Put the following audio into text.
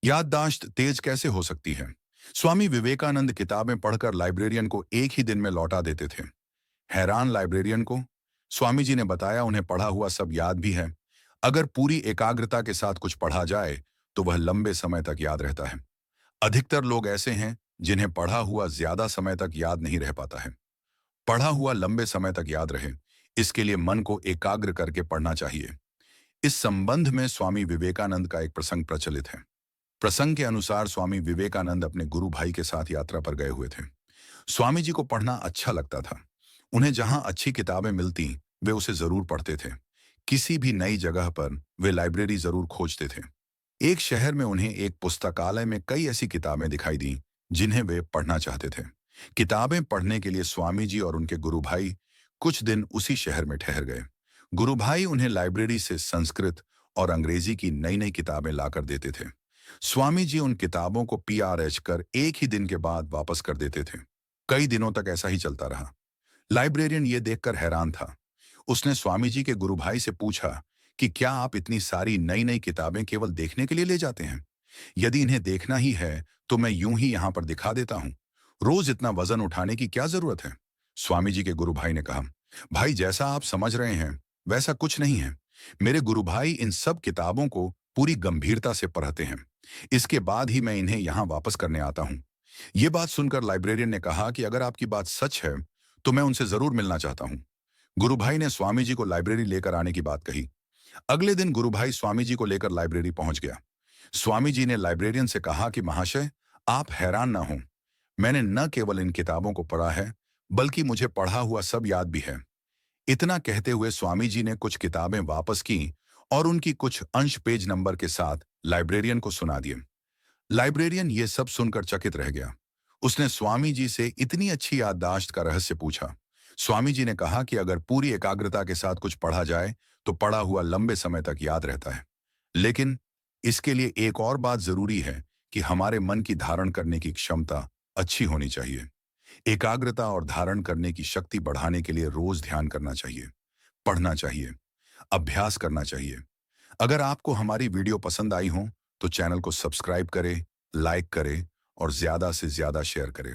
याददाश्त तेज कैसे हो सकती है? स्वामी विवेकानंद किताबें पढ़कर लाइब्रेरियन को एक ही दिन में लौटा देते थे। हैरान लाइब्रेरियन को स्वामी जी ने बताया उन्हें पढ़ा हुआ सब याद भी है। अगर पूरी एकाग्रता के साथ कुछ पढ़ा जाए तो वह लंबे समय तक याद रहता है। अधिकतर लोग ऐसे हैं जिन्हें पढ़ा हुआ ज्यादा समय तक याद नहीं रह पाता है। पढ़ा हुआ लंबे समय तक याद रहे, इसके लिए मन को एकाग्र करके पढ़ना चाहिए। इस संबंध में स्वामी विवेकानंद का एक प्रसंग प्रचलित है। प्रसंग के अनुसार स्वामी विवेकानंद अपने गुरु भाई के साथ यात्रा पर गए हुए थे। स्वामी जी को पढ़ना अच्छा लगता था। उन्हें जहां अच्छी किताबें मिलती वे उसे जरूर पढ़ते थे। किसी भी नई जगह पर वे लाइब्रेरी जरूर खोजते थे। एक शहर में उन्हें एक पुस्तकालय में कई ऐसी किताबें दिखाई दी जिन्हें वे पढ़ना चाहते थे। किताबें पढ़ने के लिए स्वामी जी और उनके गुरु भाई कुछ दिन उसी शहर में ठहर गए। गुरु भाई उन्हें लाइब्रेरी से संस्कृत और अंग्रेजी की नई नई किताबें लाकर देते थे। स्वामी जी उन किताबों को पीआरएच कर एक ही दिन के बाद वापस कर देते थे। कई दिनों तक ऐसा ही चलता रहा। लाइब्रेरियन ये देखकर हैरान था। उसने स्वामी जी के गुरु भाई से पूछा कि क्या आप इतनी सारी नई नई किताबें केवल देखने के लिए ले जाते हैं? यदि इन्हें देखना ही है तो मैं यूं ही यहां पर दिखा देता हूं। रोज इतना वजन उठाने की क्या जरूरत है? स्वामी जी के गुरु भाई ने कहा, भाई जैसा आप समझ रहे हैं वैसा कुछ नहीं है। मेरे गुरु भाई इन सब किताबों को पूरी गंभीरता से पढ़ते हैं। इसके बाद ही मैं इन्हें यहां वापस करने आता हूं। ये बात सुनकर लाइब्रेरियन ने कहा कि अगर आपकी बात सच है तो मैं उनसे जरूर मिलना चाहता हूं। गुरु भाई ने स्वामी जी को लाइब्रेरी लेकर आने की बात कही। अगले दिन गुरु भाई स्वामी जी को लेकर लाइब्रेरी पहुंच गया। स्वामी जी ने लाइब्रेरियन से कहा कि महाशय, आप हैरान ना हो। मैंने न केवल इन किताबों को पढ़ा है बल्कि मुझे पढ़ा हुआ सब याद भी है। इतना कहते हुए स्वामी जी ने कुछ किताबें वापस की और उनकी कुछ अंश पेज नंबर के साथ लाइब्रेरियन को सुना दिए। लाइब्रेरियन ये सब सुनकर चकित रह गया। उसने स्वामी जी से इतनी अच्छी याददाश्त का रहस्य पूछा। स्वामी जी ने कहा कि अगर पूरी एकाग्रता के साथ कुछ पढ़ा जाए तो पढ़ा हुआ लंबे समय तक याद रहता है। लेकिन इसके लिए एक और बात जरूरी है कि हमारे मन की धारण करने की क्षमता अच्छी होनी चाहिए। एकाग्रता और धारण करने की शक्ति बढ़ाने के लिए रोज ध्यान करना चाहिए, पढ़ना चाहिए, अभ्यास करना चाहिए। अगर आपको हमारी वीडियो पसंद आई हो तो चैनल को सब्सक्राइब करें, लाइक करें और ज्यादा से ज्यादा शेयर करें।